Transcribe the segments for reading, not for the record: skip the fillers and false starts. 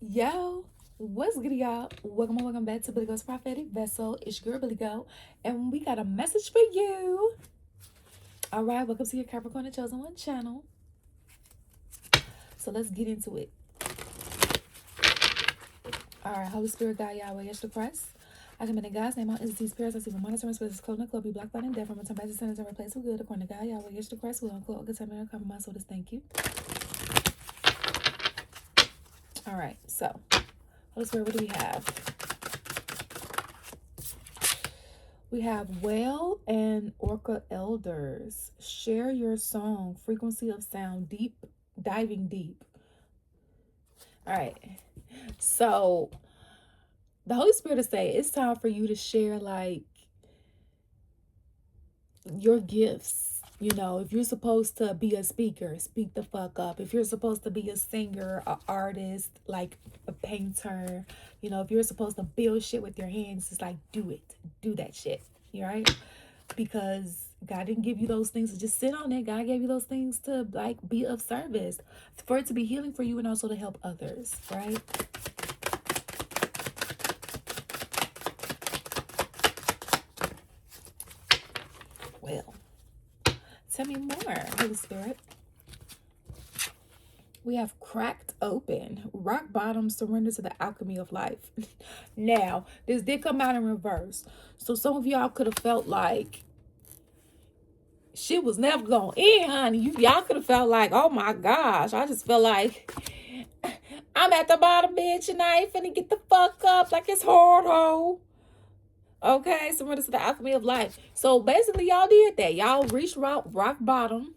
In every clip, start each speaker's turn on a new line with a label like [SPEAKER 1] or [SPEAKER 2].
[SPEAKER 1] Yo, what's good, y'all? Welcome back to Billy Go's Prophetic Vessel. It's your girl, Billy Go, and we got a message for you. All right, welcome to your Capricorn and Chosen One channel. So let's get into it. All right, Holy Spirit, God, Yahweh, Yeshua Christ. I command in God's name, all entities, spirits, I see the monitoring spirits, closing the club, be blocked by them, death, from return back to sinners and replace with good, according to God, Yahweh, Yeshua Christ, will uncloak, contaminate, compromise, so just thank you. All right, so, Holy Spirit, what do we have? We have Whale and Orca Elders. Share your song, frequency of sound, deep, diving deep. All right. So the Holy Spirit is saying it's time for you to share like your gifts. You know, if you're supposed to be a speaker, speak the fuck up. If you're supposed to be a singer, an artist, like a painter, you know, if you're supposed to build shit with your hands, it's like do it. Do that shit. You right? Because God didn't give you those things to just sit on it. God gave you those things to like be of service, for it to be healing for you and also to help others, right? Well, tell me more, Holy Spirit. We have cracked open, rock bottom, surrender to the alchemy of life. Now, this did come out in reverse. So some of y'all could have felt like shit was never going to end, honey. Y'all could have felt like, oh my gosh, I just felt like I'm at the bottom, bitch, and I ain't finna get the fuck up like it's hard, ho. Okay, surrender to the alchemy of life. So basically, y'all did that. Y'all reached rock bottom,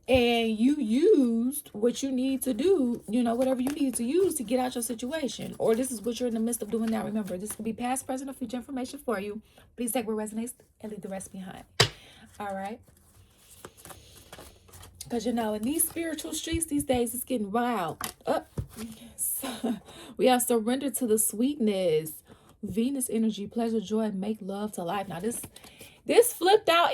[SPEAKER 1] and you used what you need to do, you know, whatever you need to use to get out your situation. Or this is what you're in the midst of doing now. Remember, this could be past, present, or future information for you. Please take what resonates and leave the rest behind. All right. Because, you know, in these spiritual streets these days, it's getting wild. So, we have surrendered to the sweetness, Venus energy, pleasure, joy, make love to life. Now, this flipped out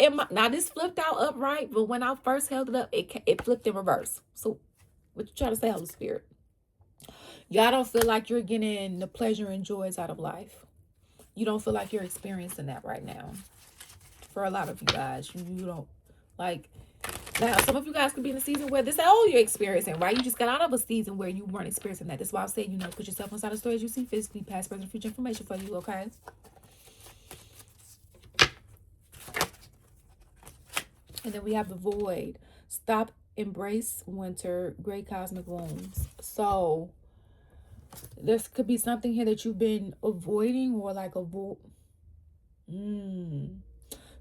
[SPEAKER 1] this flipped out upright, but when I first held it up, it flipped in reverse. So, what you trying to say, Holy Spirit? Y'all don't feel like you're getting the pleasure and joys out of life. You don't feel like you're experiencing that right now. For a lot of you guys, you don't like. Now, some of you guys could be in a season where this is all you're experiencing, right? You just got out of a season where you weren't experiencing that. That's why I'm saying, you know, put yourself inside the story as you see physically, past, present, future information for you, okay? And then we have the void. Stop, embrace winter, great cosmic wounds. So, this could be something here that you've been avoiding or like avoid.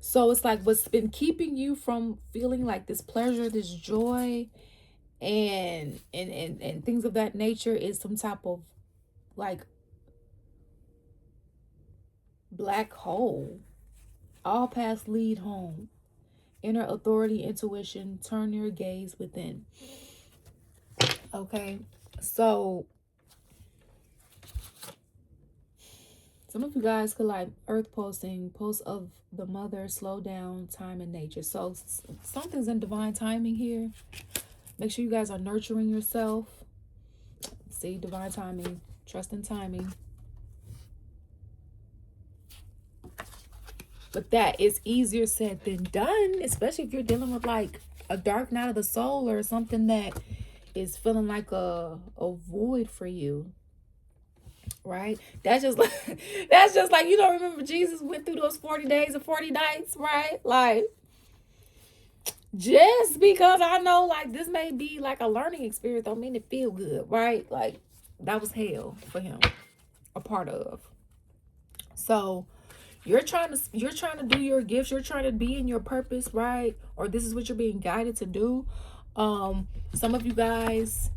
[SPEAKER 1] So it's like what's been keeping you from feeling like this pleasure, this joy, and things of that nature is some type of like black hole. All paths lead home. Inner authority, intuition, turn your gaze within. Okay, so some of you guys could like earth pulsing, pulse of the mother, slow down, time and nature. So something's in divine timing here. Make sure you guys are nurturing yourself. See, divine timing, trust in timing. But that is easier said than done, especially if you're dealing with like a dark night of the soul or something that is feeling like a void for you. Right? That's just like that's just like, you know, remember Jesus went through those 40 days and 40 nights, right? Like, just because I know like this may be like a learning experience don't mean it feel good, right? Like that was hell for him, a part of. So you're trying to do your gifts, you're trying to be in your purpose, right? Or this is what you're being guided to do. Some of you guys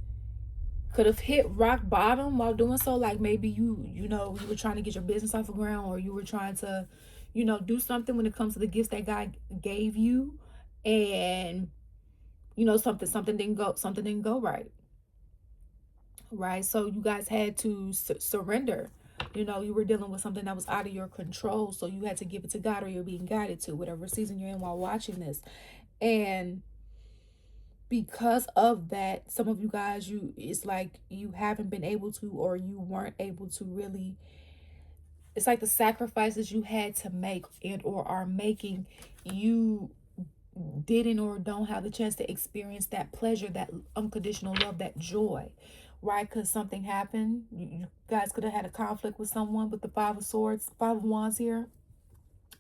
[SPEAKER 1] could have hit rock bottom while doing so. Like maybe you know, you were trying to get your business off the ground, or you were trying to, you know, do something when it comes to the gifts that God gave you, and you know, something didn't go right. Right? So you guys had to surrender. You know, you were dealing with something that was out of your control, so you had to give it to God, or you're being guided to whatever season you're in while watching this. And because of that, some of you guys, it's like you haven't been able to, or you weren't able to really, it's like the sacrifices you had to make and or are making, you didn't or don't have the chance to experience that pleasure, that unconditional love, that joy, right? Because something happened. You guys could have had a conflict with someone with the Five of Swords, Five of Wands here.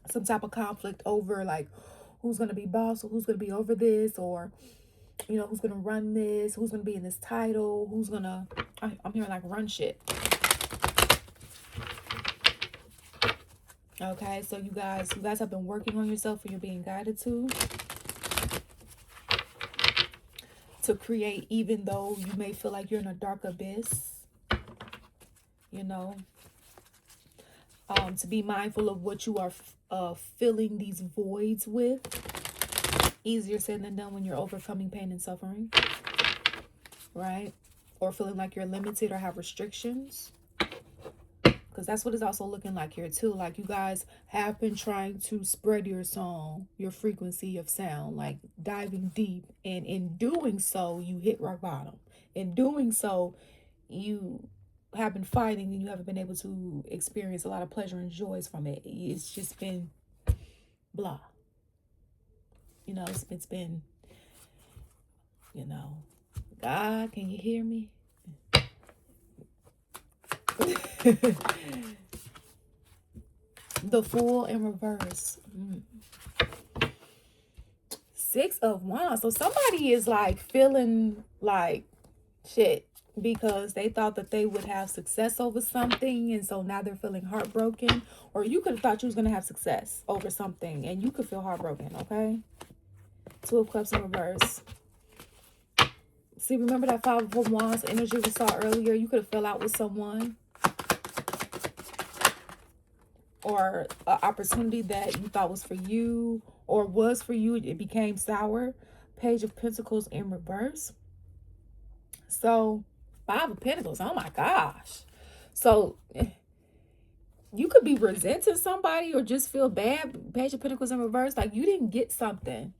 [SPEAKER 1] Some type of conflict over like who's going to be boss, or who's going to be over this, or who's going to run this, who's going to be in this title, who's going to, I'm hearing like run shit. Okay, so you guys have been working on yourself, and you're being guided to create, even though you may feel like you're in a dark abyss, to be mindful of what you are filling these voids with. Easier said than done when you're overcoming pain and suffering, right? Or feeling like you're limited or have restrictions, because that's what it's also looking like here too. Like you guys have been trying to spread your song, your frequency of sound, like diving deep, and in doing so you hit rock bottom. In doing so, you have been fighting, and you haven't been able to experience a lot of pleasure and joys from it. It's just been blah. It's been, God, can you hear me? The Fool in reverse. Six of Wands. So somebody is like feeling like shit because they thought that they would have success over something, and so now they're feeling heartbroken. Or you could have thought you was going to have success over something, and you could feel heartbroken, okay? Two of Cups in reverse. See, remember that Five of Wands energy we saw earlier? You could have fell out with someone, or an opportunity that you thought was for you, or was for you, it became sour. Page of Pentacles in reverse. So, Five of Pentacles, oh my gosh. So, you could be resenting somebody or just feel bad. Page of Pentacles in reverse, like you didn't get something.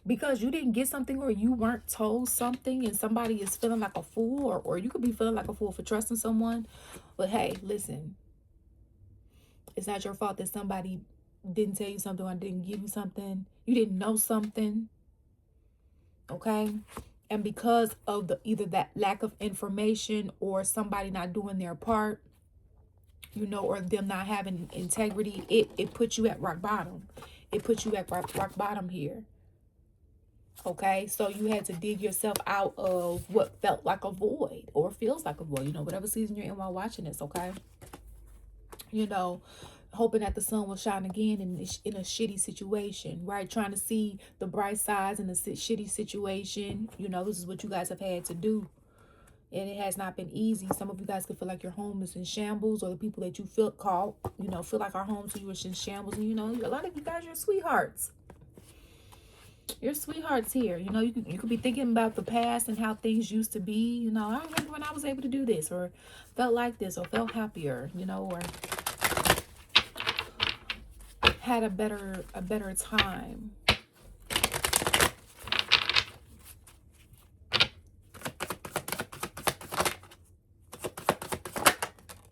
[SPEAKER 1] Because you didn't get something, or you weren't told something, and somebody is feeling like a fool, or you could be feeling like a fool for trusting someone. But hey, listen, it's not your fault that somebody didn't tell you something or didn't give you something. You didn't know something. Okay? And because of either that lack of information, or somebody not doing their part, or them not having integrity, it puts you at rock bottom. It puts you at rock bottom here. Okay, so you had to dig yourself out of what felt like a void, or feels like a void, whatever season you're in while watching this, okay? Hoping that the sun will shine again in a shitty situation, right? Trying to see the bright sides in a shitty situation. This is what you guys have had to do. And it has not been easy. Some of you guys could feel like your home is in shambles, or the people that you feel like our home to you is in shambles. And, a lot of you guys, you're sweethearts. Your sweethearts here. You could be thinking about the past and how things used to be. I remember when I was able to do this, or felt like this, or felt happier, or had a better time.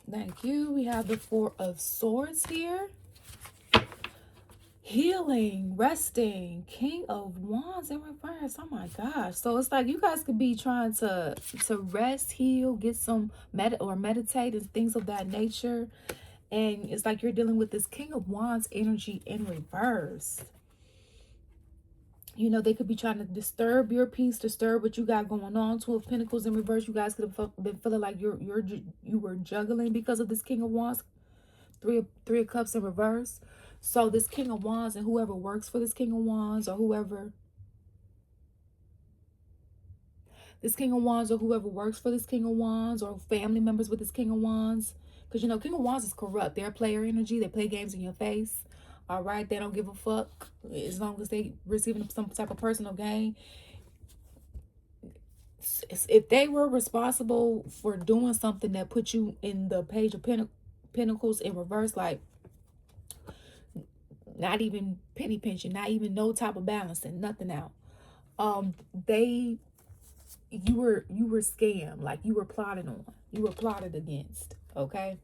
[SPEAKER 1] Thank you. We have the Four of Swords here. Healing, resting, King of Wands in reverse. Oh my gosh. So it's like you guys could be trying to rest, heal, get some meditate and things of that nature. And it's like you're dealing with this King of Wands energy in reverse. They could be trying to disturb your peace, disturb what you got going on. Two of Pentacles in reverse. You guys could have been feeling like you were juggling because of this King of Wands. Three of Cups in reverse. So this King of Wands, and whoever works for this King of Wands, or whoever works for this King of Wands, or family members with this King of Wands, because King of Wands is corrupt. They're player energy. They play games in your face. All right, they don't give a fuck as long as they receiving some type of personal gain. If they were responsible for doing something that put you in the Page of Pentacles in reverse, like not even penny pinching, not even no type of balancing, nothing out. They, you were scammed, like you were plotted on, you were plotted against, okay?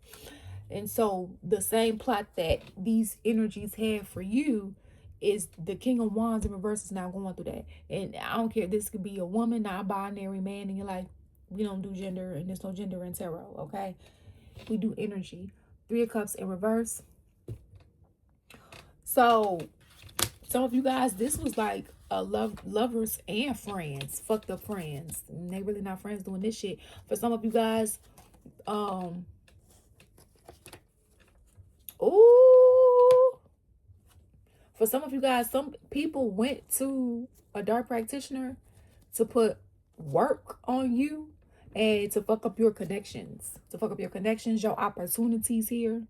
[SPEAKER 1] And so the same plot that these energies had for you is the King of Wands in reverse is now going through that. And I don't care, this could be a woman, non-binary man, and you're like, we don't do gender, and there's no gender in tarot, okay? We do energy. Three of Cups in reverse. So some of you guys, this was like a lovers and friends, fucked up friends, and they really not friends doing this shit. For some of you guys, ooh, for some of you guys, some people went to a dark practitioner to put work on you and to fuck up your connections, your opportunities here.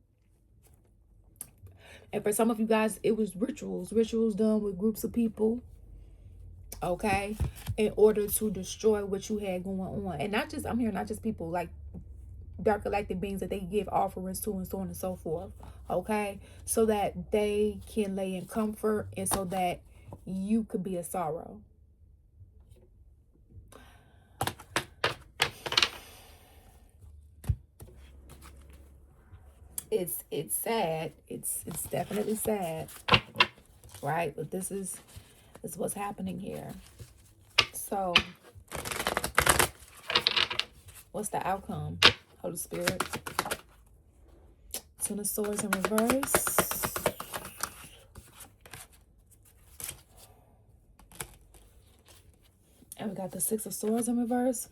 [SPEAKER 1] And for some of you guys, it was rituals done with groups of people, okay, in order to destroy what you had going on. And not just, I'm hearing not just people, like dark galactic beings that they give offerings to and so on and so forth, okay, so that they can lay in comfort and so that you could be a sorrow. It's sad. It's definitely sad, right? But this is what's happening here. So what's the outcome, Holy Spirit? Ten of Swords in reverse. And we got the Six of Swords in reverse.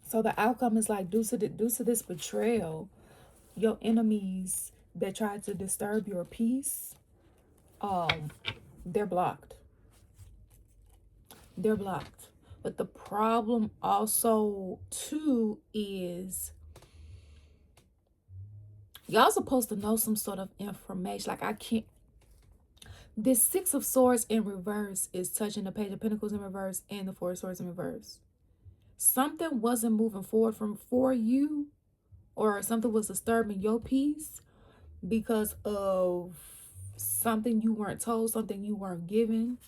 [SPEAKER 1] So the outcome is like, due to this betrayal, your enemies that tried to disturb your peace, they're blocked. They're blocked. But the problem also too is y'all supposed to know some sort of information. Like, I can't. This Six of Swords in reverse is touching the Page of Pentacles in reverse and the Four of Swords in reverse. Something wasn't moving forward for you, or something was disturbing your peace because of something you weren't told, something you weren't given.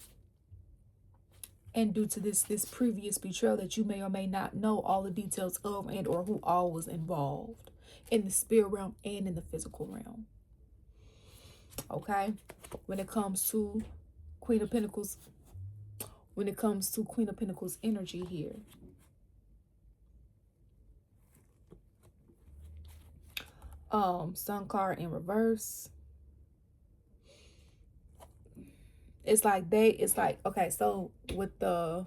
[SPEAKER 1] And due to this previous betrayal that you may or may not know all the details of, and or who all was involved in the spirit realm and in the physical realm. Okay? When it comes to Queen of Pentacles, energy here. Sun card in reverse. It's like okay, so with the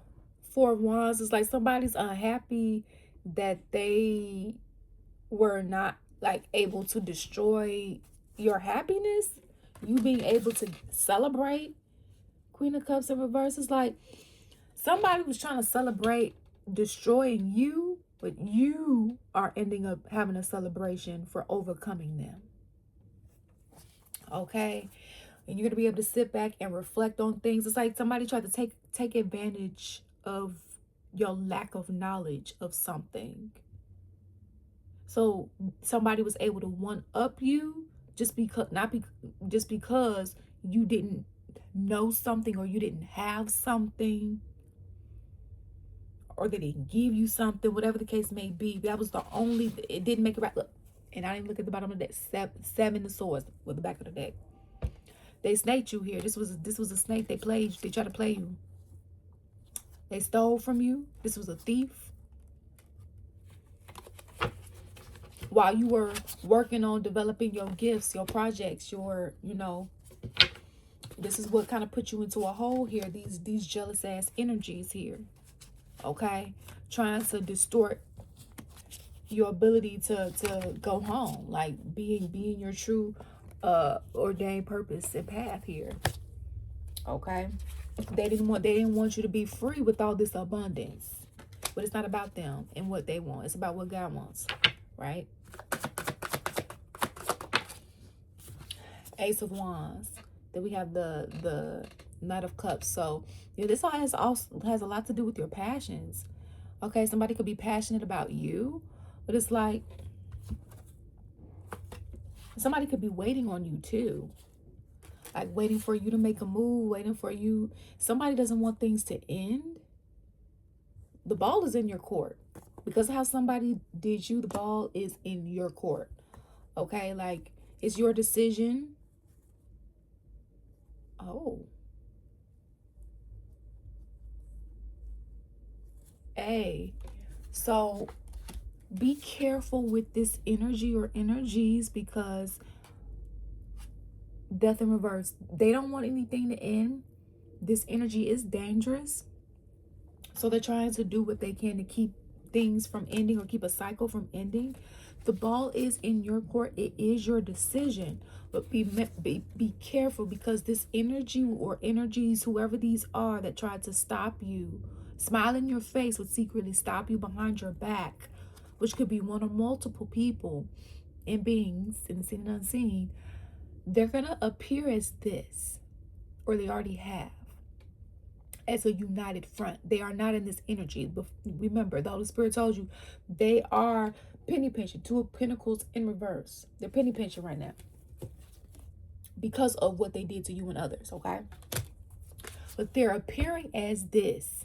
[SPEAKER 1] Four of Wands, it's like somebody's unhappy that they were not like able to destroy your happiness, you being able to celebrate. Queen of Cups in reverse is like somebody was trying to celebrate destroying you, but you are ending up having a celebration for overcoming them. Okay? And you're going to be able to sit back and reflect on things. It's like somebody tried to take advantage of your lack of knowledge of something. So somebody was able to one up you just because you didn't know something, or you didn't have something, or they didn't give you something, whatever the case may be. That was the only, it didn't make it right. Look, and I didn't look at the bottom of the deck. Seven of Swords with the back of the deck. They snaked you here. This was a snake. They tried to play you. They stole from you. This was a thief. While you were working on developing your gifts, your projects, this is what kind of put you into a hole here. These jealous ass energies here. Okay? Trying to distort your ability to go home. Like being your true ordained purpose and path here. Okay? They didn't want you to be free with all this abundance. But it's not about them and what they want. It's about what God wants. Right? Ace of Wands. Then we have the Knight of Cups. So this all has a lot to do with your passions. Okay, somebody could be passionate about you, but it's like somebody could be waiting on you too. like waiting for you to make a move, waiting for you. Somebody doesn't want things to end. The ball is in your court. Because of how somebody did you, the ball is in your court. Okay, like it's your decision. Oh. Hey. So be careful with this energy or energies, because death in reverse. They don't want anything to end. This energy is dangerous. So they're trying to do what they can to keep things from ending or keep a cycle from ending. The ball is in your court. It is your decision. But be careful, because this energy or energies, whoever these are that try to stop you, smile in your face, would secretly stop you behind your back, which could be one or multiple people and beings in the seen and unseen. They're going to appear as this, or they already have, as a united front. They are not in this energy. But remember, the Holy Spirit told you they are penny pinching. Two of Pentacles in reverse. They're penny pinching right now because of what they did to you and others, okay? But they're appearing as this,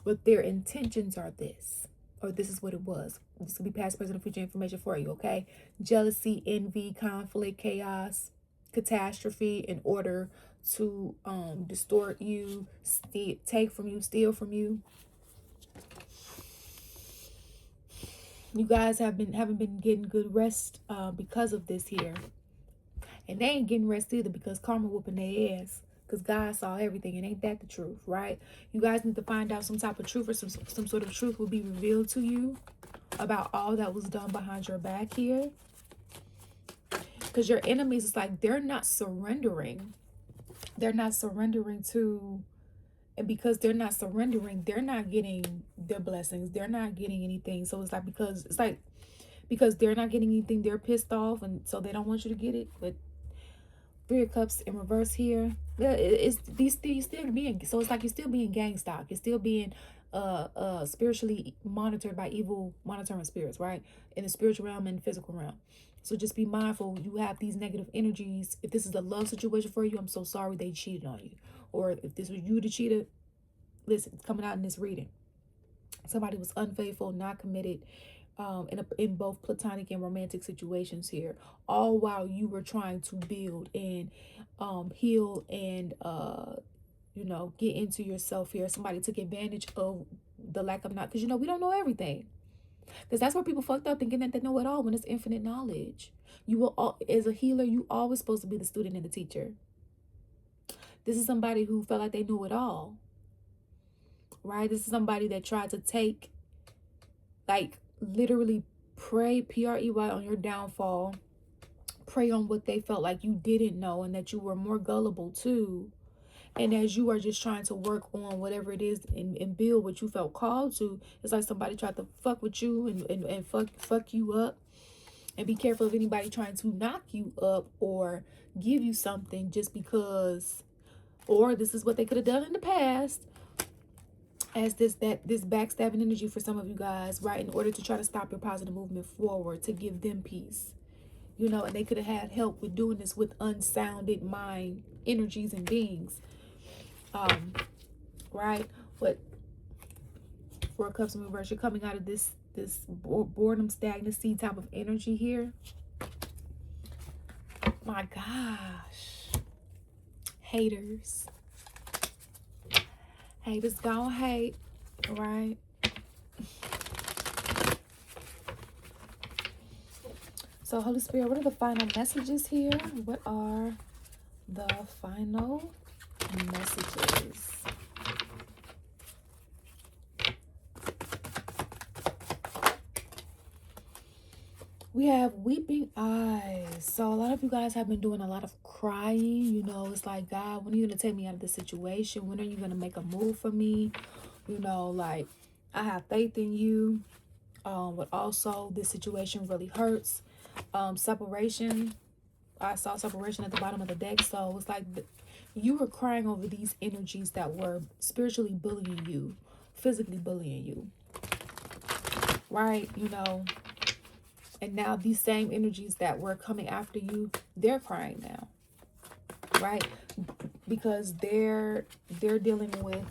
[SPEAKER 1] but their intentions are this, or this is what it was. This could be past, present, future information for you, okay? Jealousy, envy, conflict, chaos, catastrophe, in order to distort you, take from you, steal from you. You guys haven't been getting good rest because of this here. And they ain't getting rest either, because karma whooping their ass. Because God saw everything, and ain't that the truth, right? You guys need to find out some type of truth, or some sort of truth will be revealed to you about all that was done behind your back here. Because your enemies, it's like they're not surrendering. They're not surrendering to, and because they're not surrendering, they're not getting their blessings. They're not getting anything. So it's like, because they're not getting anything, they're pissed off, and so they don't want you to get it. But Three of Cups in reverse here. It's these still being, so it's like you're still being gang stalked. You're still being spiritually monitored by evil monitoring spirits, right? In the spiritual realm and physical realm. So just be mindful. You have these negative energies. If this is a love situation for you, I'm so sorry they cheated on you. Or if this was you the cheater, listen, it's coming out in this reading. Somebody was unfaithful, not committed, in both platonic and romantic situations here, all while you were trying to build and heal and get into yourself here. Somebody took advantage of the lack of not, because we don't know everything, because that's where people fucked up, thinking that they know it all when it's infinite knowledge. You will, as a healer, you always supposed to be the student and the teacher. This is somebody who felt like they knew it all, right? This is somebody that tried to take, like, literally prey, P-R-E-Y, on your downfall. Prey on what they felt like you didn't know and that you were more gullible to. And as you are just trying to work on whatever it is and build what you felt called to, it's like somebody tried to fuck with you and fuck you up. And be careful of anybody trying to knock you up or give you something just because, or this is what they could have done in the past, as this backstabbing energy for some of you guys, right? In order to try to stop your positive movement forward, to give them peace, and they could have had help with doing this with unsounded mind energies and beings, right? But Four of Cups in reverse, you're coming out of this boredom, stagnancy type of energy here. My gosh, haters gonna hate, right? So Holy Spirit, what are the final messages here? What are the final messages? We have weeping eyes. So a lot of you guys have been doing a lot of crying. It's like, God, when are you going to take me out of this situation? When are you going to make a move for me? Like, I have faith in you. But also, this situation really hurts. Separation. I saw separation at the bottom of the deck. So it's like you were crying over these energies that were spiritually bullying you, physically bullying you. Right? And now these same energies that were coming after you, they're crying now. right? Because they're dealing with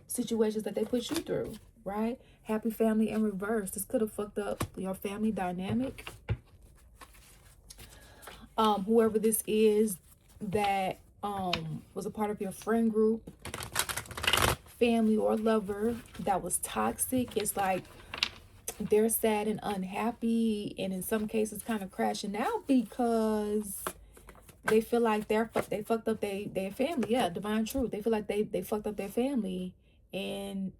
[SPEAKER 1] situations that they put you through, right? Happy family in reverse. This could have fucked up your family dynamic. Whoever this is that was a part of your friend group, family, or lover that was toxic, it's like they're sad and unhappy, and in some cases kind of crashing out because they feel like they fucked up their family. Yeah, divine truth. They feel like they fucked up their family. And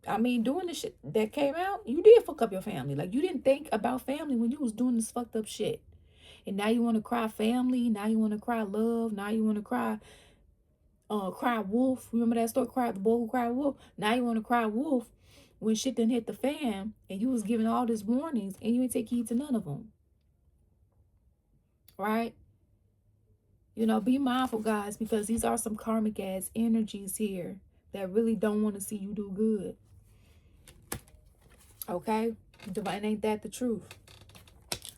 [SPEAKER 1] I mean, doing the shit that came out, you did fuck up your family. Like, you didn't think about family when you was doing this fucked up shit. And now you want to cry family. Now you want to cry love. Now you want to cry wolf. Remember that story, cry the boy who cried wolf? Now you want to cry wolf when shit done hit the fan and you was giving all these warnings and you ain't take heed to none of them. Right? You know, be mindful, guys, because these are some karmic ass energies here that really don't want to see you do good. Okay? Divine, ain't that the truth?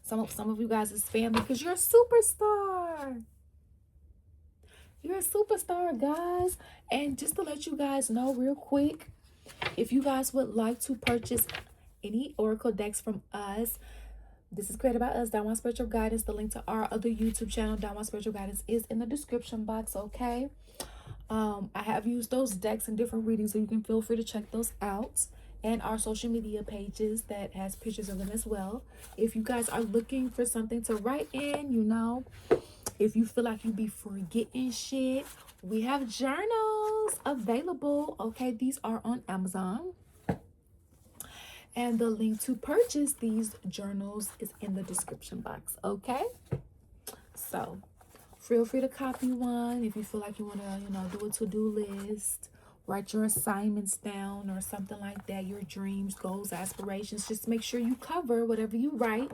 [SPEAKER 1] Some of you guys is family because you're a superstar. You're a superstar, guys. And just to let you guys know real quick, if you guys would like to purchase any oracle decks from us, this is created by us, Downward Spiritual Guidance. The link to our other YouTube channel, Downward Spiritual Guidance, is in the description box, okay? I have used those decks in different readings, so you can feel free to check those out. And our social media pages that has pictures of them as well. If you guys are looking for something to write in, you know, if you feel like you be forgetting shit, we have journals available, okay? These are on Amazon. And the link to purchase these journals is in the description box, okay? So, feel free to copy one if you feel like you want to, you know, do a to-do list, write your assignments down or something like that, your dreams, goals, aspirations. Just make sure you cover whatever you write,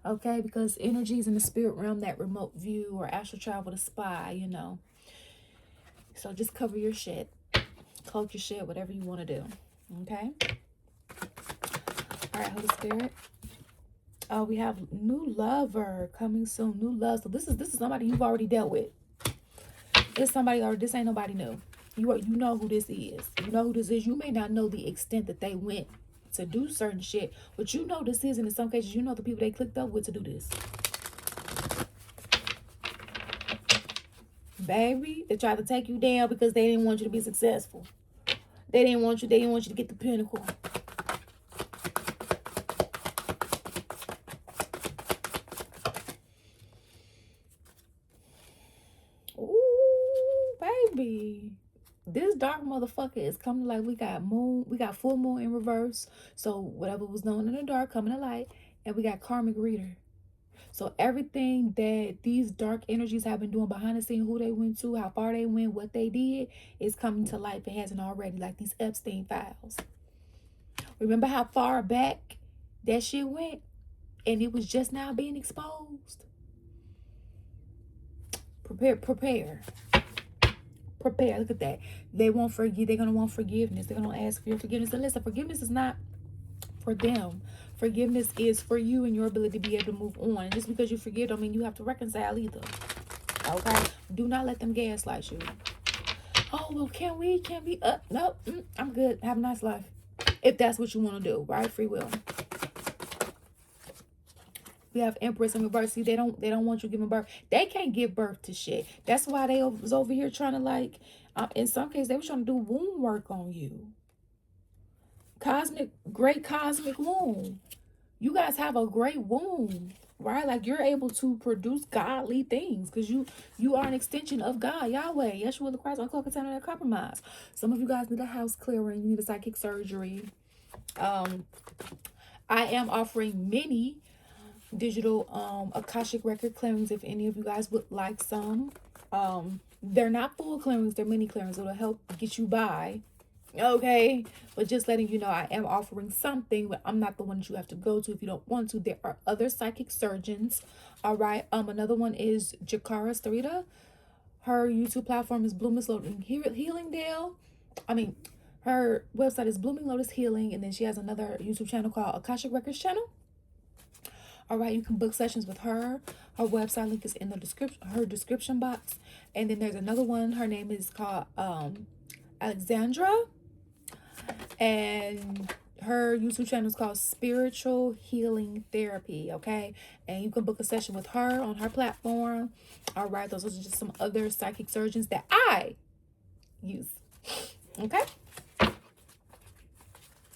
[SPEAKER 1] okay? Because energies in the spirit realm, that remote view or astral travel to spy, you know. So just cover your shit, cloak your shit, whatever you want to do, okay? All right, Holy Spirit. Oh, we have new lover coming soon. New love. So this is somebody you've already dealt with. It's somebody, or this ain't nobody new. You know who this is. You know who this is. You may not know the extent that they went to do certain shit, but you know this is, and in some cases, you know the people they clicked up with to do this. Baby, they tried to take you down because they didn't want you to be successful. They didn't want you to get the pinnacle. Ooh, baby. This dark motherfucker is coming like we got full moon in reverse. So whatever was known in the dark coming to light. And we got karmic reader. So everything that these dark energies have been doing behind the scene, who they went to, how far they went, what they did, is coming to life. It hasn't already, like these Epstein files. Remember how far back that shit went? And it was just now being exposed. Prepare. Look at that. They won't forgive. They're gonna want forgiveness. They're gonna ask for your forgiveness. And listen, forgiveness is not for them. Forgiveness is for you and your ability to be able to move on. And just because you forgive don't mean you have to reconcile either. Okay? Do not let them gaslight you. Oh, well, can we? Nope. I'm good. Have a nice life. If that's what you want to do, right? Free will. We have Empress in reverse. See, they don't want you giving birth. They can't give birth to shit. That's why they was over here trying to, like, in some cases, they were trying to do womb work on you. Great cosmic womb. You guys have a great womb, right? Like, you're able to produce godly things because you are an extension of God, Yahweh, Yeshua the Christ, uncloak container and compromise. Some of you guys need a house clearing. You need a psychic surgery. I am offering many digital Akashic record clearings if any of you guys would like some. They're not full clearings, they're mini clearings. It'll help get you by, okay? But just letting you know, I am offering something, but I'm not the one that you have to go to if you don't want to. There are other psychic surgeons. All right. Another one is Jakara Starita. Her YouTube platform is Blooming Lotus Healingdale. Her website is Blooming Lotus Healing, and then she has another YouTube channel called Akashic Records channel. All right, you can book sessions with her. Her website link is in the description, her description box. And then there's another one. Her name is called Alexandra, and her YouTube channel is called Spiritual Healing Therapy. Okay, and you can book a session with her on her platform. All right, those are just some other psychic surgeons that I use. Okay,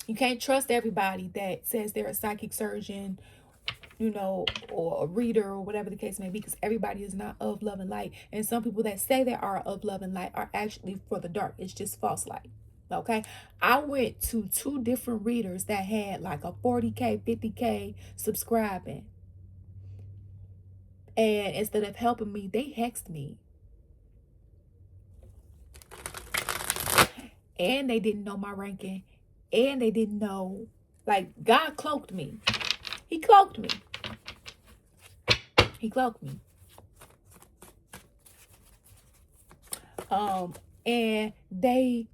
[SPEAKER 1] you can't trust everybody that says they're a psychic surgeon, you know, or a reader or whatever the case may be, because everybody is not of love and light. And some people that say they are of love and light are actually for the dark. It's just false light. Okay, I went to 2 different readers that had like a 40K, 50K subscribing, and instead of helping me, they hexed me, and they didn't know my ranking, and they didn't know, like, God cloaked me. He cloaked me. He cloaked me. And they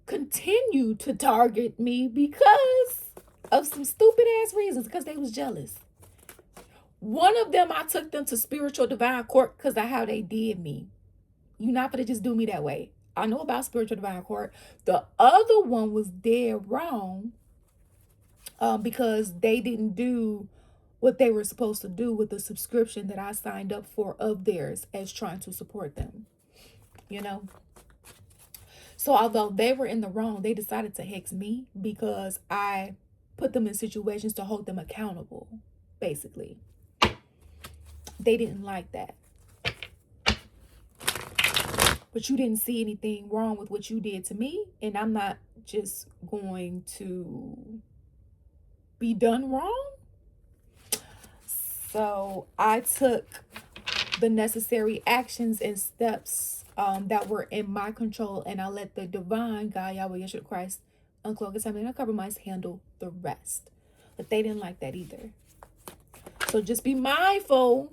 [SPEAKER 1] continue to target me because of some stupid ass reasons, because they was jealous. One of them, I took them to spiritual divine court because of how they did me. You're not gonna just do me that way. I know about spiritual divine court. The other one was dead wrong, because they didn't do what they were supposed to do with the subscription that I signed up for of theirs as trying to support them, you know. So although they were in the wrong, they decided to hex me because I put them in situations to hold them accountable, basically. They didn't like that. But you didn't see anything wrong with what you did to me, and I'm not just going to be done wrong. So I took the necessary actions and steps that were in my control, and I let the divine God, Yahweh Yeshua Christ, uncloak, examine, and compromise handle the rest. But they didn't like that either. So just be mindful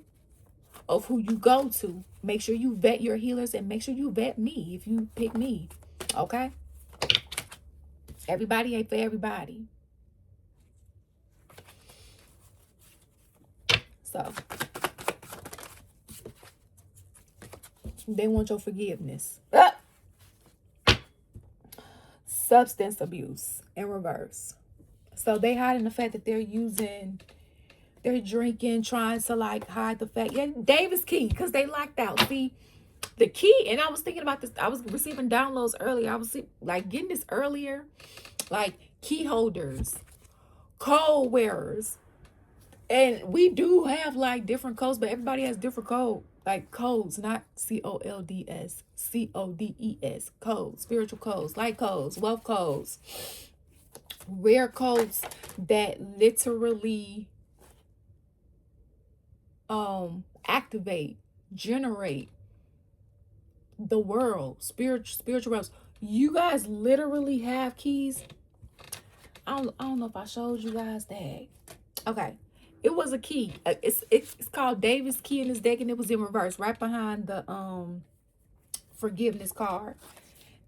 [SPEAKER 1] of who you go to. Make sure you vet your healers, and make sure you vet me if you pick me. Okay? Everybody ain't for everybody. So they want your forgiveness. Substance abuse in reverse. So they hiding the fact that they're drinking, trying to like hide the fact. Yeah, Davis key, because they locked out. See, the key, and I was thinking about this. I was receiving downloads earlier. I was like getting this earlier, like key holders, code wearers. And we do have like different codes, but everybody has different code, like codes, not COLDS, CODES, codes, spiritual codes, light codes, wealth codes, rare codes that literally activate, generate the world, spiritual realms. You guys literally have keys. I don't know if I showed you guys that. Okay. It was a key. It's called Davis key in this deck, and it was in reverse, right behind the forgiveness card.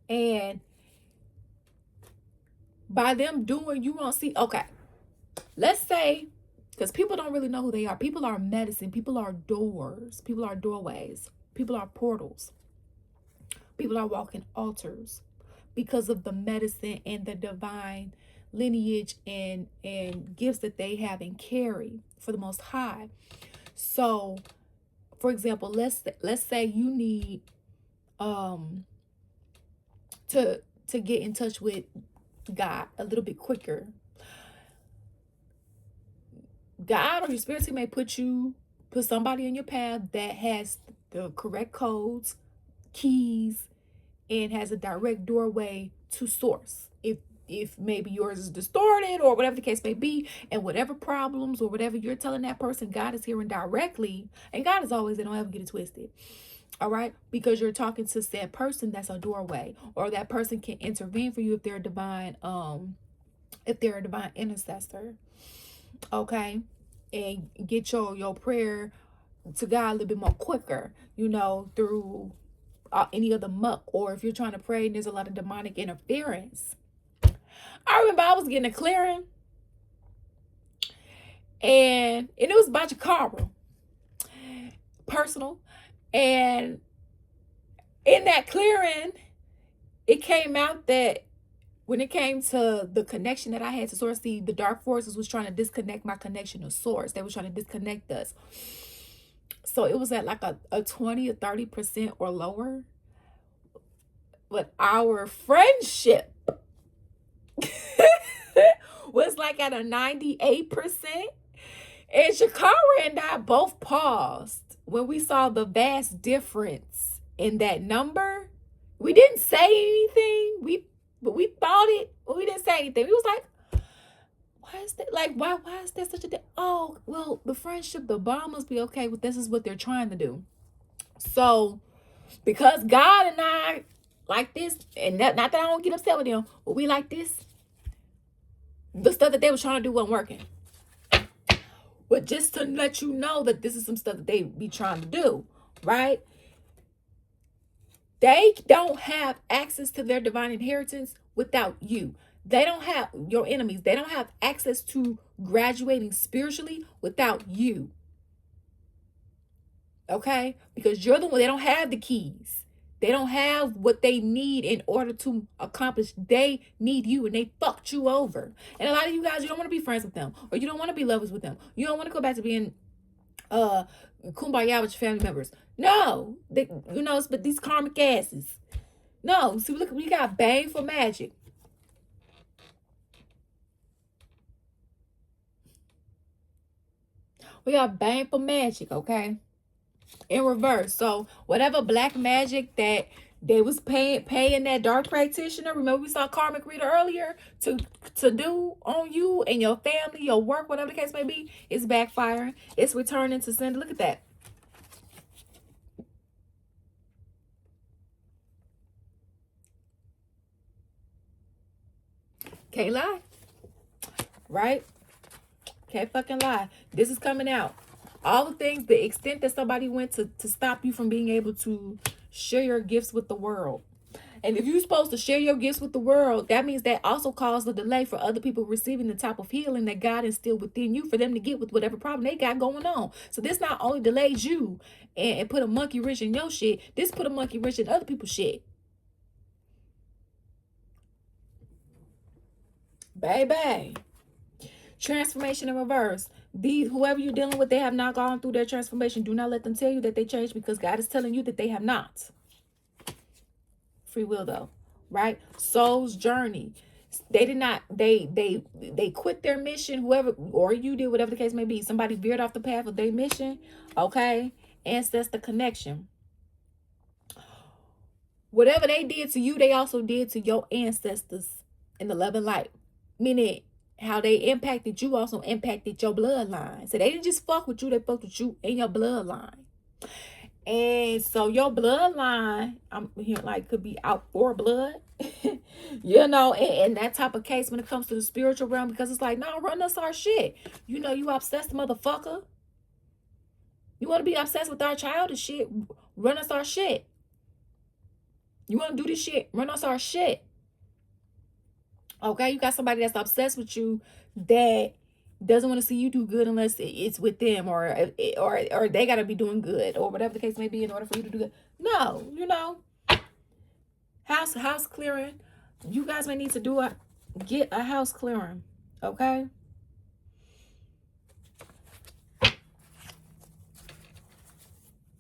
[SPEAKER 1] And by them doing, you won't see. Okay, let's say, because people don't really know who they are. People are medicine. People are doors. People are doorways. People are portals. People are walking altars because of the medicine and the divine lineage and gifts that they have and carry for the Most High. So for example, let's say you need to get in touch with God a little bit quicker. God or your spirit team may put somebody in your path that has the correct codes, keys, and has a direct doorway to source. If maybe yours is distorted or whatever the case may be, and whatever problems or whatever you're telling that person, God is hearing directly. And God is always, they don't ever get it twisted. All right, because you're talking to said person, that's a doorway, or that person can intervene for you if they're a divine intercessor. Okay, and get your prayer to God a little bit more quicker, through any of the muck, or if you're trying to pray and there's a lot of demonic interference. I remember I was getting a clearing, and it was about Jakara. personal. And in that clearing, it came out that when it came to the connection that I had to source, the dark forces was trying to disconnect my connection to source. They were trying to disconnect us. So it was at like a 20 or 30% or lower. But our friendship was like at a 98%. And Shakara and I both paused when we saw the vast difference in that number. We didn't say anything. But we thought it, but we didn't say anything. We was like, why is that? Like, why is there such a thing? Oh, well, the friendship, the bond must be okay with this is what they're trying to do. So, because God and I like this, and not that I don't get upset with them, but we like this, the stuff that they were trying to do wasn't working. But just to let you know that this is some stuff that they be trying to do, right? They don't have access to their divine inheritance without you. They don't have your enemies. They don't have access to graduating spiritually without you. Okay? Because you're the one, they don't have the keys. They don't have what they need in order to accomplish. They need you, and they fucked you over. And a lot of you guys, you don't want to be friends with them, or you don't want to be lovers with them. You don't want to go back to being kumbaya with your family members. No, but these karmic asses. No, see, look, we got bang for magic. We got bang for magic, okay? In reverse. So whatever black magic that they was paying that dark practitioner, remember we saw karmic reader earlier, to do on you and your family, your work, whatever the case may be, it's backfiring. It's returning to sender. Look at that. Can't lie. Right? Can't fucking lie. This is coming out. All the things, the extent that somebody went to stop you from being able to share your gifts with the world. And if you're supposed to share your gifts with the world, that means that also caused a delay for other people receiving the type of healing that God instilled within you for them to get with whatever problem they got going on. So this not only delays you and put a monkey wrench in your shit, this put a monkey wrench in other people's shit. Baby. Transformation in reverse. Whoever you're dealing with, they have not gone through their transformation. Do not let them tell you that they changed, because God is telling you that they have not. Free will though, right? Soul's journey. They did not, they quit their mission, whoever, or you did, whatever the case may be. Somebody veered off the path of their mission, okay? Ancestor connection. Whatever they did to you, they also did to your ancestors in the love and light. Meaning, how they impacted you also impacted your bloodline. So they didn't just fuck with you, they fucked with you and your bloodline. And so your bloodline, I'm here like could be out for blood. And that type of case when it comes to the spiritual realm, because it's like, no, run us our shit. You obsessed, motherfucker. You want to be obsessed with our childish shit, run us our shit. You want to do this shit, run us our shit. Okay, you got somebody that's obsessed with you that doesn't want to see you do good unless it's with them, or they got to be doing good, or whatever the case may be, in order for you to do good. No, house clearing. You guys may need to get a house clearing. Okay.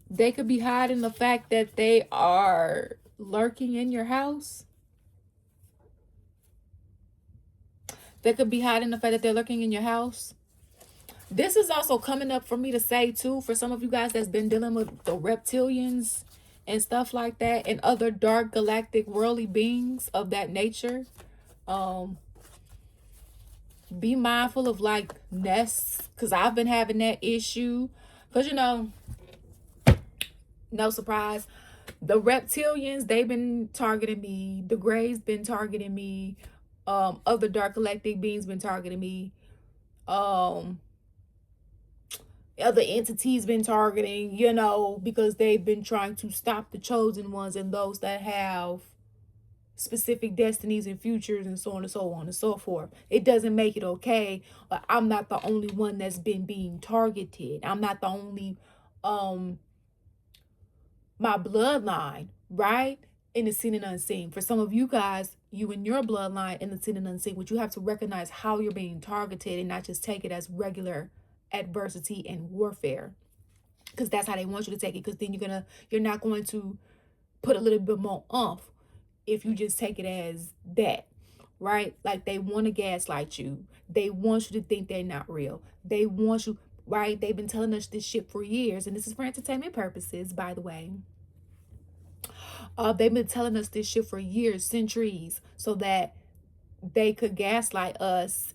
[SPEAKER 1] They could be hiding the fact that they are lurking in your house. They could be hiding the fact that they're lurking in your house. This is also coming up for me to say too, for some of you guys that's been dealing with the reptilians and stuff like that, and other dark galactic worldly beings of that nature. Be mindful of like nests, because I've been having that issue. Because no surprise, the reptilians, they've been targeting me. The Greys been targeting me. Other dark galactic beings been targeting me. Other entities been targeting, because they've been trying to stop the chosen ones and those that have specific destinies and futures and so on and so on and so forth. It doesn't make it okay, but I'm not the only one that's been being targeted. I'm not the only my bloodline, right? In the seen and unseen. For some of you guys, you and your bloodline in the seen and unseen, which you have to recognize how you're being targeted and not just take it as regular adversity and warfare. Because that's how they want you to take it. Because then you're not going to put a little bit more oomph if you just take it as that, right? Like they want to gaslight you. They want you to think they're not real. They want you, right? They've been telling us this shit for years, and this is for entertainment purposes, by the way. They've been telling us this shit for years, centuries, so that they could gaslight us,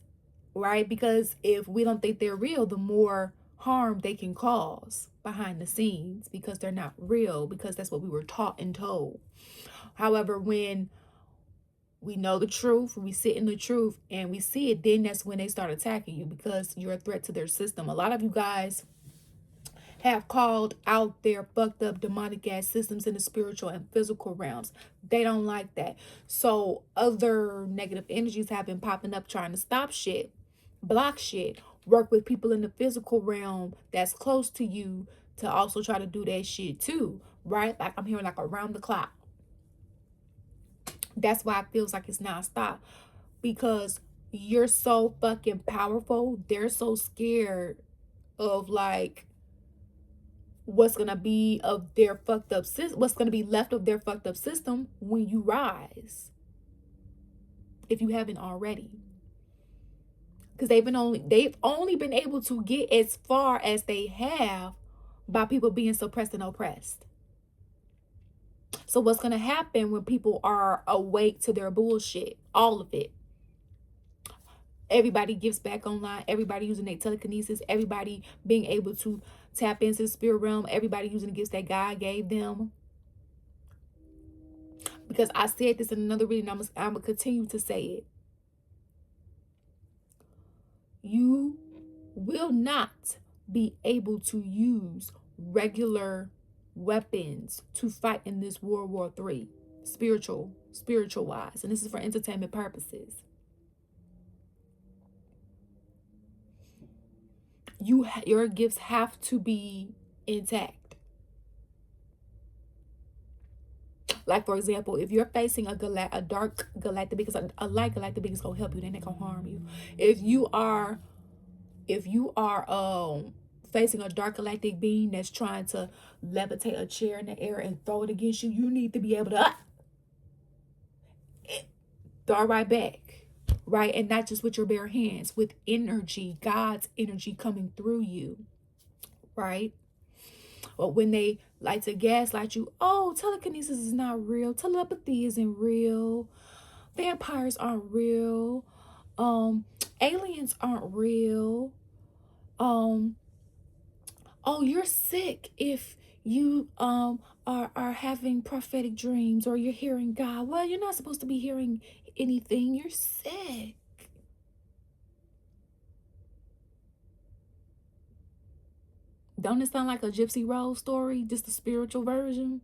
[SPEAKER 1] right? Because if we don't think they're real, the more harm they can cause behind the scenes, because they're not real, because that's what we were taught and told. However, when we know the truth, we sit in the truth and we see it, then that's when they start attacking you, because you're a threat to their system. A lot of you guys have called out their fucked up demonic ass systems in the spiritual and physical realms. They don't like that. So other negative energies have been popping up trying to stop shit, block shit, work with people in the physical realm that's close to you to also try to do that shit too, right? Like I'm hearing like around the clock. That's why it feels like it's nonstop, because you're so fucking powerful. They're so scared of like what's gonna be of their fucked up system, what's gonna be left of their fucked up system when you rise, if you haven't already. Because they've only been able to get as far as they have by people being suppressed and oppressed. So what's gonna happen when people are awake to their bullshit? All of it. Everybody gives back online. Everybody using their telekinesis. Everybody being able to tap into the spirit realm. Everybody using the gifts that God gave them. Because I said this in another reading, I'm going to continue to say it. You will not be able to use regular weapons to fight in this World War III, spiritual wise. And this is for entertainment purposes. Your gifts have to be intact. Like, for example, if you're facing a dark galactic, because a light galactic being is gonna help you, then they're gonna harm you. If you are facing a dark galactic being that's trying to levitate a chair in the air and throw it against you, you need to be able to throw right back, right? And not just with your bare hands, with energy, God's energy coming through you, right? But when they like to gaslight you, oh, telekinesis is not real, telepathy isn't real, vampires aren't real, aliens aren't real, oh, you're sick if you are having prophetic dreams, or you're hearing God. Well, you're not supposed to be hearing anything, you're sick. Don't it sound like a Gypsy Rose story, just the spiritual version?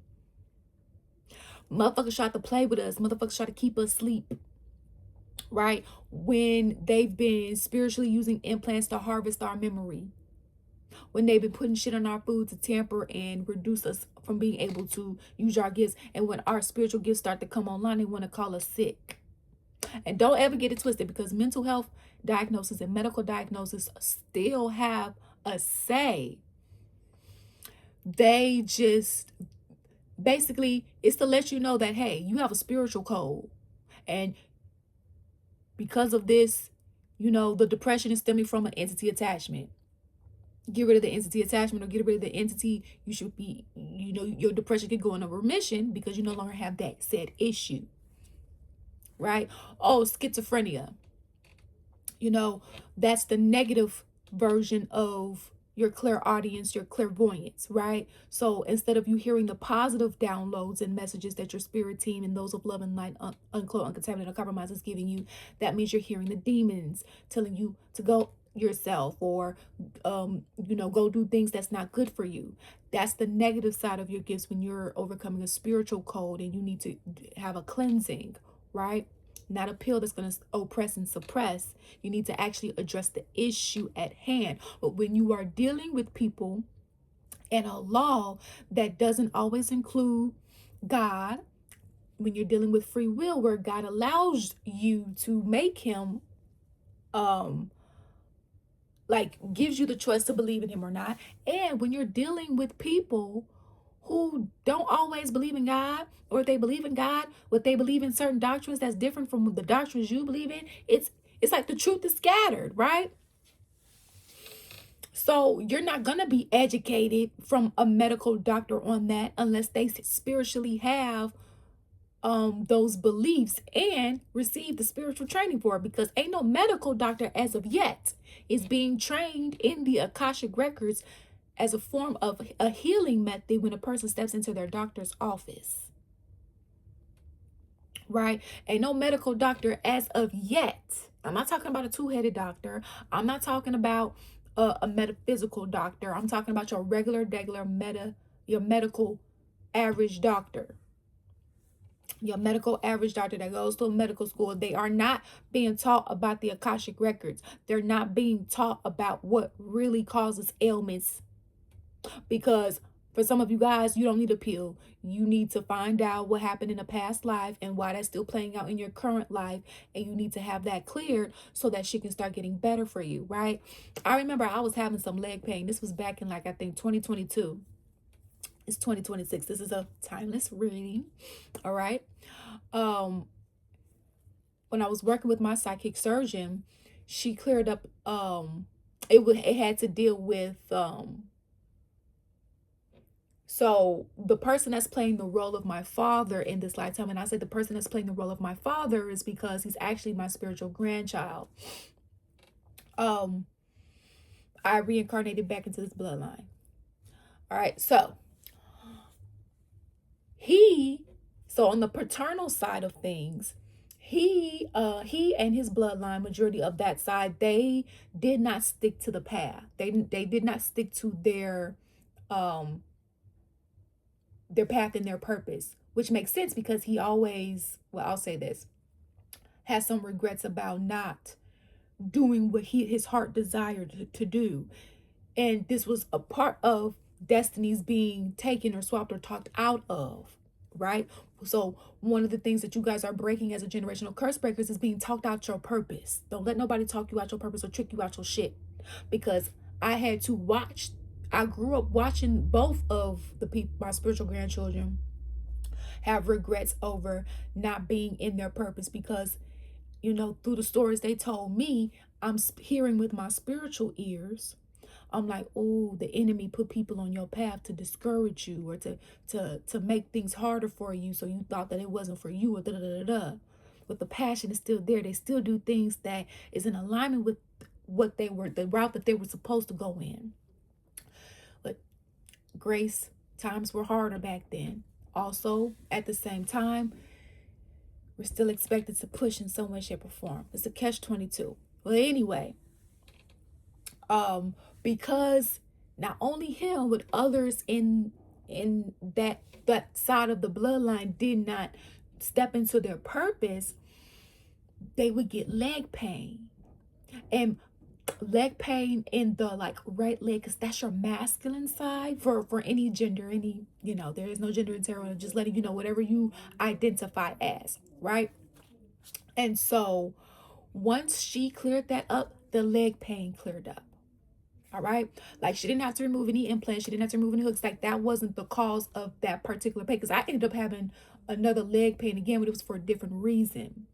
[SPEAKER 1] Motherfuckers try to play with us. Motherfuckers try to keep us asleep, right? When they've been spiritually using implants to harvest our memory. When they've been putting shit on our food to tamper and reduce us from being able to use our gifts. And when our spiritual gifts start to come online, they want to call us sick. And don't ever get it twisted, because mental health diagnosis and medical diagnosis still have a say. They just basically, it's to let you know that, hey, you have a spiritual code, and because of this, you know, the depression is stemming from an entity attachment. Get rid of the entity attachment, or get rid of the entity, you should be, you know, your depression could go into remission because you no longer have that said issue, right? Oh, schizophrenia, you know, that's the negative version of your clairaudience, your clairvoyance, right? So instead of you hearing the positive downloads and messages that your spirit team and those of love and light, uncloaked, uncontaminated, uncompromised is giving you, that means you're hearing the demons telling you to go yourself, or you know, go do things that's not good for you. That's the negative side of your gifts when you're overcoming a spiritual code and you need to have a cleansing, right? Not a pill that's going to oppress and suppress. You need to actually address the issue at hand. But when you are dealing with people and a law that doesn't always include God, when you're dealing with free will, where God allows you to make him, like gives you the choice to believe in him or not. And when you're dealing with people who don't always believe in God, or if they believe in God, but they believe in certain doctrines that's different from the doctrines you believe in, it's like the truth is scattered, right? So you're not going to be educated from a medical doctor on that unless they spiritually have those beliefs and receive the spiritual training for it, because ain't no medical doctor as of yet is being trained in the Akashic records as a form of a healing method when a person steps into their doctor's office, right? Ain't no medical doctor as of yet. I'm not talking about a two-headed doctor. I'm not talking about a metaphysical doctor. I'm talking about your regular your medical average doctor. Your medical average doctor that goes to a medical school. They are not being taught about the Akashic records. They're not being taught about what really causes ailments, because for some of you guys, you don't need a pill. You need to find out what happened in a past life and why that's still playing out in your current life. And you need to have that cleared so that she can start getting better for you, right? I remember I was having some leg pain. This was back in, like, I think 2022. It's 2026. This is a timeless reading. All right. When I was working with my psychic surgeon, she cleared up, it had to deal with, so the person that's playing the role of my father in this lifetime, and I say the person that's playing the role of my father is because he's actually my spiritual grandchild. I reincarnated back into this bloodline. All right, so on the paternal side of things, he and his bloodline, majority of that side, they did not stick to the path. They did not stick to their path and their purpose, which makes sense because he always, well, I'll say this, has some regrets about not doing what his heart desired to do. And this was a part of destinies being taken or swapped or talked out of, right? So one of the things that you guys are breaking as a generational curse breakers is being talked out your purpose. Don't let nobody talk you out your purpose or trick you out your shit. Because I grew up watching both of the people, my spiritual grandchildren, have regrets over not being in their purpose, because, you know, through the stories they told me, I'm hearing with my spiritual ears. I'm like, oh, the enemy put people on your path to discourage you, or to make things harder for you, so you thought that it wasn't for you, or da da da da. But the passion is still there. They still do things that is in alignment with what they were, the route that they were supposed to go in. But grace, times were harder back then. Also, at the same time, we're still expected to push in some way, shape, or form. It's a catch-22. Well, anyway, because not only him, but others in that side of the bloodline did not step into their purpose, they would get leg pain. And leg pain in the, like, right leg, because that's your masculine side for any gender, any, you know, there is no gender in tarot. Just letting you know, whatever you identify as, right? And so once she cleared that up, the leg pain cleared up. All right. Like, she didn't have to remove any implants. She didn't have to remove any hooks. Like, that wasn't the cause of that particular pain. Because I ended up having another leg pain again, but it was for a different reason.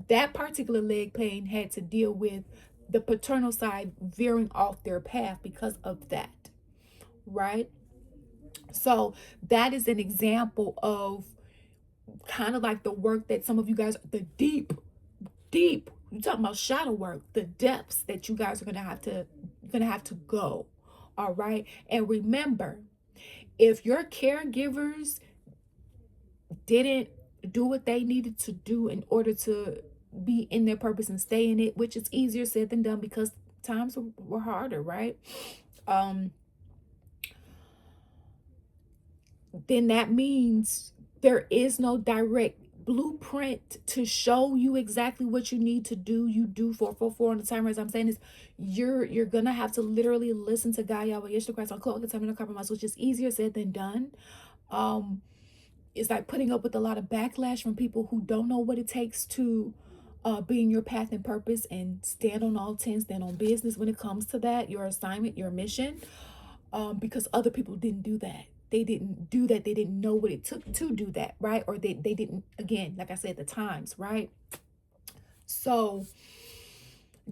[SPEAKER 1] That particular leg pain had to deal with the paternal side veering off their path because of that. Right. So that is an example of kind of like the work that some of you guys, the deep, you talking about shadow work, the depths that you guys are gonna have to go. All right. And remember, if your caregivers didn't do what they needed to do in order to be in their purpose and stay in it, which is easier said than done because times were harder, right? Then that means there is no direct blueprint to show you exactly what you need to do. You do 444 on the timer. As I'm saying is, you're gonna have to literally listen to God Yahweh Yeshua Christ on cloak and time and compromise, which is easier said than done. It's like putting up with a lot of backlash from people who don't know what it takes to be in your path and purpose and stand on all 10, stand on business when it comes to that, your assignment, your mission, because other people didn't do that. They didn't do that. They didn't know what it took to do that, right? Or they didn't, again, like I said, the times, right? So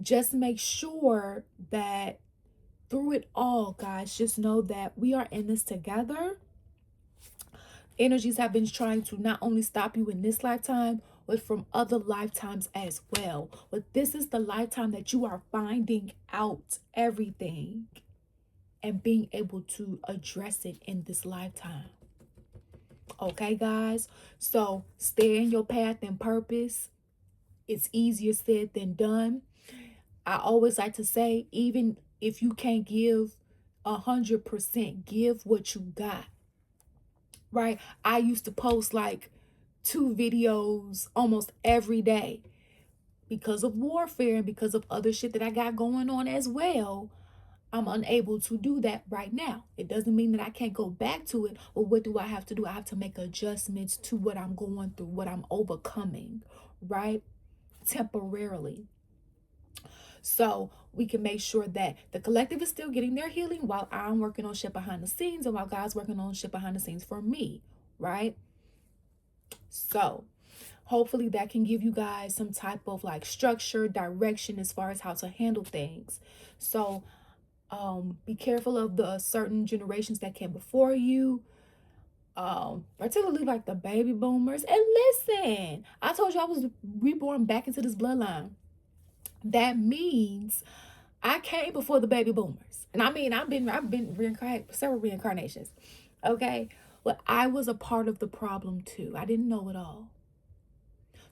[SPEAKER 1] just make sure that through it all, guys, just know that we are in this together. Energies have been trying to not only stop you in this lifetime, but from other lifetimes as well. But this is the lifetime that you are finding out everything and being able to address it in this lifetime. Okay, guys? So stay in your path and purpose. It's easier said than done. I always like to say, even if you can't give 100%, give what you got. Right? I used to post like 2 videos almost every day because of warfare and because of other shit that I got going on as well. I'm unable to do that right now. It doesn't mean that I can't go back to it, but what do I have to do? I have to make adjustments to what I'm going through, what I'm overcoming, right? Temporarily. So we can make sure that the collective is still getting their healing while I'm working on shit behind the scenes and while God's working on shit behind the scenes for me, right? So hopefully that can give you guys some type of like structure, direction as far as how to handle things. So be careful of the certain generations that came before you, particularly like the baby boomers. And listen, I told you I was reborn back into this bloodline. That means I came before the baby boomers. And I mean, I've been reincarnated, several reincarnations. Okay. But I was a part of the problem too. I didn't know it all.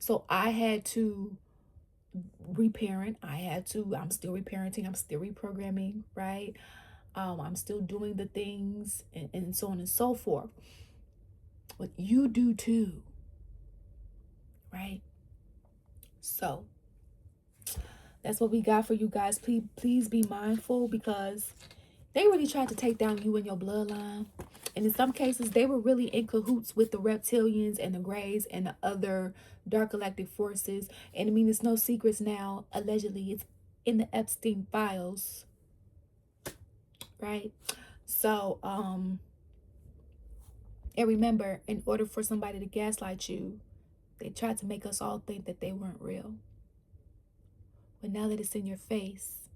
[SPEAKER 1] So I had to reparent. I'm still reparenting. I'm still reprogramming, right? I'm still doing the things and so on and so forth. But you do too, right? So that's what we got for you guys. Please be mindful, because they really tried to take down you and your bloodline. And in some cases, they were really in cahoots with the reptilians and the greys and the other dark galactic forces. And I mean, it's no secrets now. Allegedly, it's in the Epstein files, right? So, and remember, in order for somebody to gaslight you, they tried to make us all think that they weren't real. But now that it's in your face,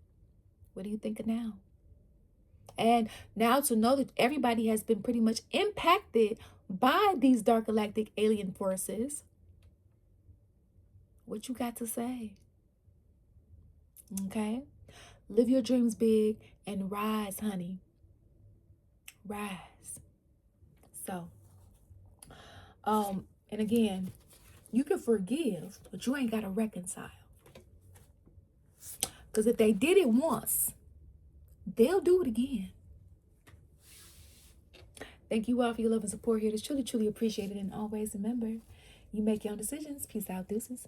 [SPEAKER 1] what do you think of now? And now to know that everybody has been pretty much impacted by these dark galactic alien forces, what you got to say? Okay? Live your dreams big and rise, honey. Rise. So, and again, you can forgive, but you ain't got to reconcile. Because if they did it once, they'll do it again. Thank you all for your love and support here. It's truly, truly appreciated. And always remember, you make your own decisions. Peace out, deuces.